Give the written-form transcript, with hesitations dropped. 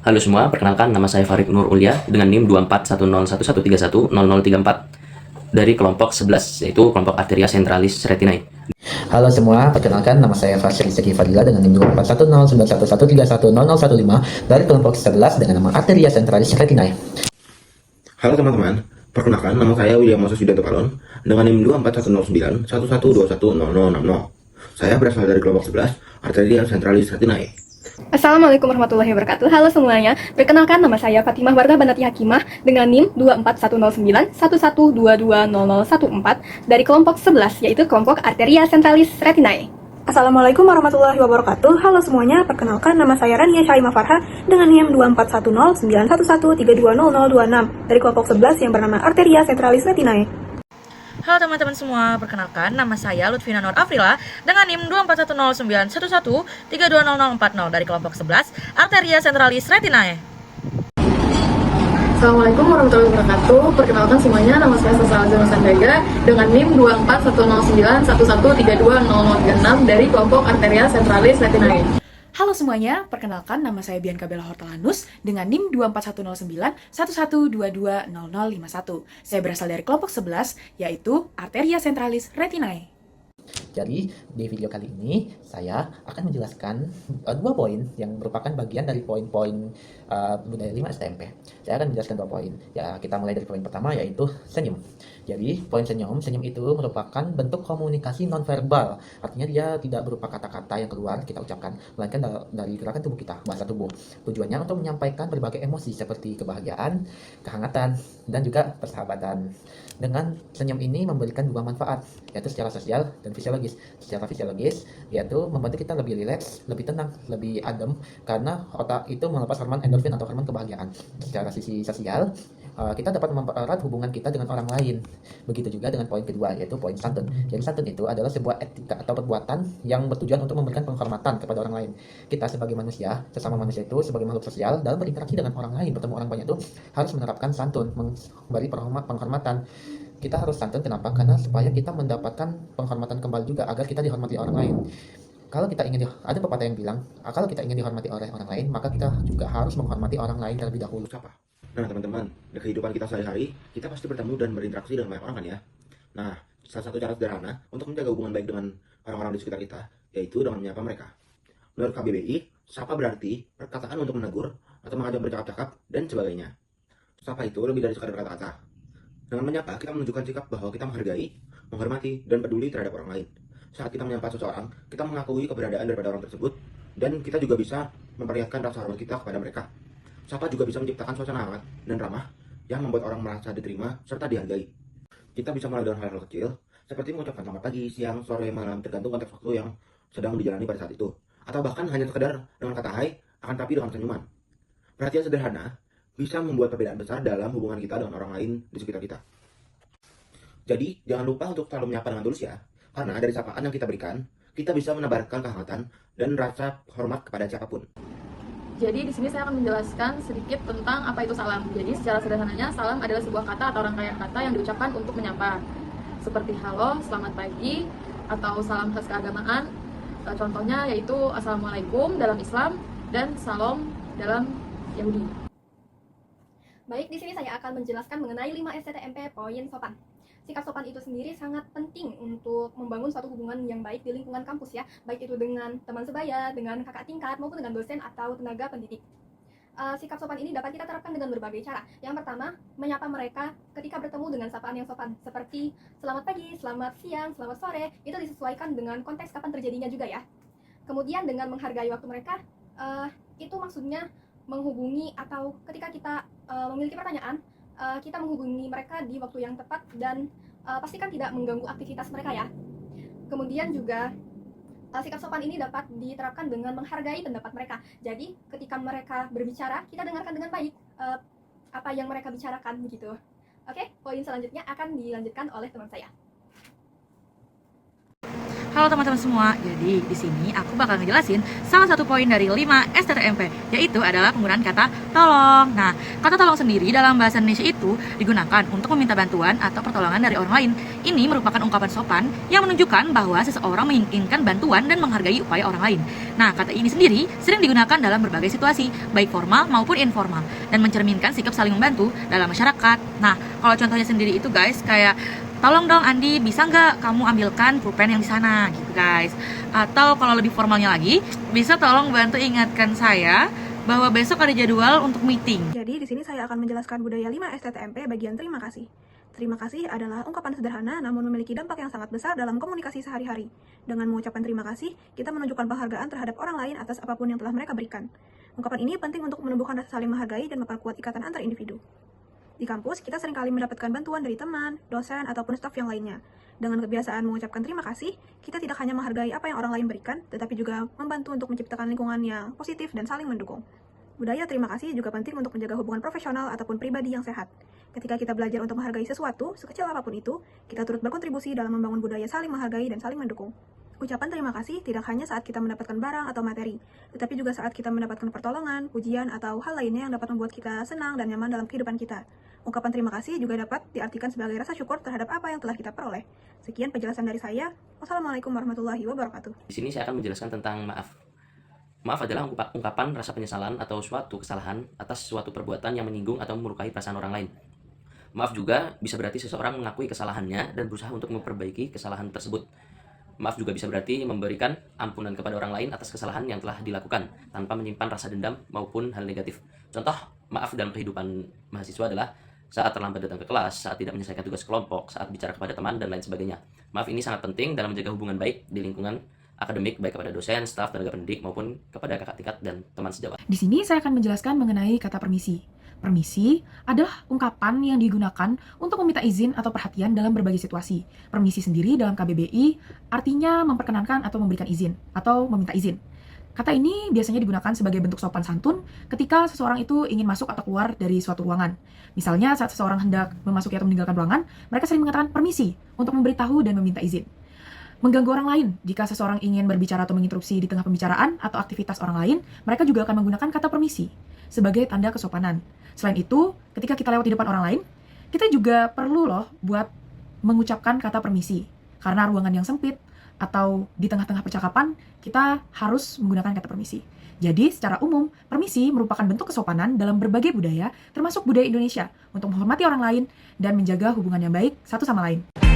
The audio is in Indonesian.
Halo semua, perkenalkan nama saya Farid Nur Ulya dengan NIM 241011313034 dari kelompok 11, yaitu kelompok Arteria Centralis Retinae. Halo semua, perkenalkan nama saya Fasri Zeki Fadila dengan NIM 24109113100015 dari kelompok 11 dengan nama Arteria Centralis Retinae. Halo teman-teman, perkenalkan nama saya William Moses Yudanto Kalon dengan NIM 24109112100060. Saya berasal dari kelompok 11 Arteria Centralis Retinae. Assalamualaikum warahmatullahi wabarakatuh. Halo semuanya, perkenalkan nama saya Fatimah Wardah Banati Hakimah dengan NIM 24109112200014 dari kelompok 11, yaitu kelompok Arteria Centralis Retinae. Assalamualaikum warahmatullahi wabarakatuh. Halo semuanya, perkenalkan nama saya Rania Syaimah Farha dengan NIM 24109113200026 dari kelompok 11 yang bernama Arteria Centralis Retinae. Halo teman-teman semua, perkenalkan nama saya Lutfina Nur Afrila dengan NIM 24109113200040 dari kelompok 11 Arteria Centralis Retinae. Assalamualaikum warahmatullahi wabarakatuh. Perkenalkan semuanya, nama saya Sasa Azam Sandaga dengan NIM 24109113200036 dari kelompok Arteria Centralis Retinae. Halo semuanya, perkenalkan nama saya Bianca Bella Hortalanus dengan NIM 24109111220051. Saya berasal dari kelompok 11, yaitu Arteria Centralis Retinae. Jadi di video kali ini saya akan menjelaskan dua poin yang merupakan bagian dari poin-poin budaya 5 STMP. Saya akan menjelaskan dua poin. Ya, kita mulai dari poin pertama yaitu senyum. Jadi poin senyum itu merupakan bentuk komunikasi nonverbal. Artinya dia tidak berupa kata-kata yang keluar kita ucapkan, melainkan dari gerakan tubuh kita, bahasa tubuh. Tujuannya untuk menyampaikan berbagai emosi seperti kebahagiaan, kehangatan, dan juga persahabatan. Dengan senyum ini memberikan dua manfaat, yaitu secara sosial dan fisiologis. Secara fisiologis, yaitu membantu kita lebih rileks, lebih tenang, lebih adem, karena otak itu melepas hormon endorfin atau hormon kebahagiaan. Secara sisi sosial, kita dapat mempererat hubungan kita dengan orang lain. Begitu juga dengan poin kedua, yaitu poin santun. Jadi santun itu adalah sebuah etika atau perbuatan yang bertujuan untuk memberikan penghormatan kepada orang lain. Kita sebagai manusia, sesama manusia itu sebagai makhluk sosial, dalam berinteraksi dengan orang lain, bertemu orang banyak itu harus menerapkan santun, memberi penghormatan. Kita harus santun, kenapa? Karena supaya kita mendapatkan penghormatan kembali juga, agar kita dihormati orang lain. Kalau kita ingin ada pepatah yang bilang, kalau kita ingin dihormati oleh orang lain, maka kita juga harus menghormati orang lain terlebih dahulu. Siapa? Nah teman-teman, di kehidupan kita sehari-hari, kita pasti bertemu dan berinteraksi dengan banyak orang kan ya. Nah, salah satu cara sederhana untuk menjaga hubungan baik dengan orang-orang di sekitar kita, yaitu dengan menyapa mereka. Menurut KBBI, sapa berarti perkataan untuk menegur atau mengajak bercakap-cakap dan sebagainya. Sapa itu lebih dari sekadar kata-kata. Dengan menyapa, kita menunjukkan sikap bahwa kita menghargai, menghormati, dan peduli terhadap orang lain. Saat kita menyapa seseorang, kita mengakui keberadaan daripada orang tersebut, dan kita juga bisa memperlihatkan rasa hormat kita kepada mereka. Sapa juga bisa menciptakan suasana hangat dan ramah yang membuat orang merasa diterima serta dihargai. Kita bisa mulai dengan hal-hal kecil, seperti mengucapkan selamat pagi, siang, sore, malam, tergantung konteks waktu yang sedang dijalani pada saat itu. Atau bahkan hanya sekedar dengan kata hai, akan tapi dengan senyuman. Perhatian sederhana bisa membuat perbedaan besar dalam hubungan kita dengan orang lain di sekitar kita. Jadi, jangan lupa untuk selalu menyapa dengan tulus ya, karena dari sapaan yang kita berikan, kita bisa menebarkan kehangatan dan rasa hormat kepada siapapun. Jadi di sini saya akan menjelaskan sedikit tentang apa itu salam. Jadi secara sederhananya, salam adalah sebuah kata atau rangkaian kata yang diucapkan untuk menyapa. Seperti halo, selamat pagi, atau salam khas keagamaan. Contohnya yaitu Assalamualaikum dalam Islam dan Salam dalam Yahudi. Baik, di sini saya akan menjelaskan mengenai 5 STMP poin sopan. Sikap sopan itu sendiri sangat penting untuk membangun suatu hubungan yang baik di lingkungan kampus ya, baik itu dengan teman sebaya, dengan kakak tingkat, maupun dengan dosen atau tenaga pendidik. Sikap sopan ini dapat kita terapkan dengan berbagai cara. Yang pertama, menyapa mereka ketika bertemu dengan sapaan yang sopan, seperti selamat pagi, selamat siang, selamat sore, itu disesuaikan dengan konteks kapan terjadinya juga ya. Kemudian dengan menghargai waktu mereka, itu maksudnya menghubungi atau ketika kita memiliki pertanyaan, kita menghubungi mereka di waktu yang tepat dan pastikan tidak mengganggu aktivitas mereka ya. Kemudian juga sikap sopan ini dapat diterapkan dengan menghargai pendapat mereka. Jadi ketika mereka berbicara, kita dengarkan dengan baik apa yang mereka bicarakan begitu. Oke, poin selanjutnya akan dilanjutkan oleh teman saya. Halo teman-teman semua. Jadi di sini aku bakal ngejelasin salah satu poin dari 5 STTMP, yaitu adalah penggunaan kata tolong. Nah, kata tolong sendiri dalam bahasa Indonesia itu digunakan untuk meminta bantuan atau pertolongan dari orang lain. Ini merupakan ungkapan sopan yang menunjukkan bahwa seseorang menginginkan bantuan dan menghargai upaya orang lain. Nah, kata ini sendiri sering digunakan dalam berbagai situasi, baik formal maupun informal, dan mencerminkan sikap saling membantu dalam masyarakat. Nah, kalau contohnya sendiri itu guys, kayak tolong dong Andi, bisa nggak kamu ambilkan pulpen yang di sana gitu guys. Atau kalau lebih formalnya lagi, bisa tolong bantu ingatkan saya bahwa besok ada jadwal untuk meeting. Jadi di sini saya akan menjelaskan budaya 5 STTMP bagian terima kasih. Terima kasih adalah ungkapan sederhana namun memiliki dampak yang sangat besar dalam komunikasi sehari-hari. Dengan mengucapkan terima kasih, kita menunjukkan penghargaan terhadap orang lain atas apapun yang telah mereka berikan. Ungkapan ini penting untuk menumbuhkan rasa saling menghargai dan memperkuat ikatan antar individu. Di kampus, kita seringkali mendapatkan bantuan dari teman, dosen, ataupun staf yang lainnya. Dengan kebiasaan mengucapkan terima kasih, kita tidak hanya menghargai apa yang orang lain berikan, tetapi juga membantu untuk menciptakan lingkungan yang positif dan saling mendukung. Budaya terima kasih juga penting untuk menjaga hubungan profesional ataupun pribadi yang sehat. Ketika kita belajar untuk menghargai sesuatu, sekecil apapun itu, kita turut berkontribusi dalam membangun budaya saling menghargai dan saling mendukung. Ucapan terima kasih tidak hanya saat kita mendapatkan barang atau materi, tetapi juga saat kita mendapatkan pertolongan, pujian, atau hal lainnya yang dapat membuat kita senang dan nyaman dalam kehidupan kita. Ungkapan terima kasih juga dapat diartikan sebagai rasa syukur terhadap apa yang telah kita peroleh. Sekian penjelasan dari saya. Wassalamualaikum warahmatullahi wabarakatuh. Di sini saya akan menjelaskan tentang maaf. Maaf adalah ungkapan rasa penyesalan atau suatu kesalahan atas suatu perbuatan yang menyinggung atau melukai perasaan orang lain. Maaf juga bisa berarti seseorang mengakui kesalahannya dan berusaha untuk memperbaiki kesalahan tersebut. Maaf juga bisa berarti memberikan ampunan kepada orang lain atas kesalahan yang telah dilakukan tanpa menyimpan rasa dendam maupun hal negatif. Contoh maaf dalam kehidupan mahasiswa adalah saat terlambat datang ke kelas, saat tidak menyelesaikan tugas kelompok, saat bicara kepada teman, dan lain sebagainya. Maaf ini sangat penting dalam menjaga hubungan baik di lingkungan akademik, baik kepada dosen, staf, tenaga pendidik, maupun kepada kakak tingkat dan teman sejawat. Di sini saya akan menjelaskan mengenai kata permisi. Permisi adalah ungkapan yang digunakan untuk meminta izin atau perhatian dalam berbagai situasi. Permisi sendiri dalam KBBI artinya memperkenankan atau memberikan izin atau meminta izin. Kata ini biasanya digunakan sebagai bentuk sopan santun ketika seseorang itu ingin masuk atau keluar dari suatu ruangan. Misalnya saat seseorang hendak memasuki atau meninggalkan ruangan, mereka sering mengatakan permisi untuk memberitahu dan meminta izin. Mengganggu orang lain, jika seseorang ingin berbicara atau menginterupsi di tengah pembicaraan atau aktivitas orang lain, mereka juga akan menggunakan kata permisi sebagai tanda kesopanan. Selain itu, ketika kita lewat di depan orang lain, kita juga perlu loh buat mengucapkan kata permisi. Karena ruangan yang sempit atau di tengah-tengah percakapan, kita harus menggunakan kata permisi. Jadi, secara umum, permisi merupakan bentuk kesopanan dalam berbagai budaya, termasuk budaya Indonesia, untuk menghormati orang lain dan menjaga hubungan yang baik satu sama lain.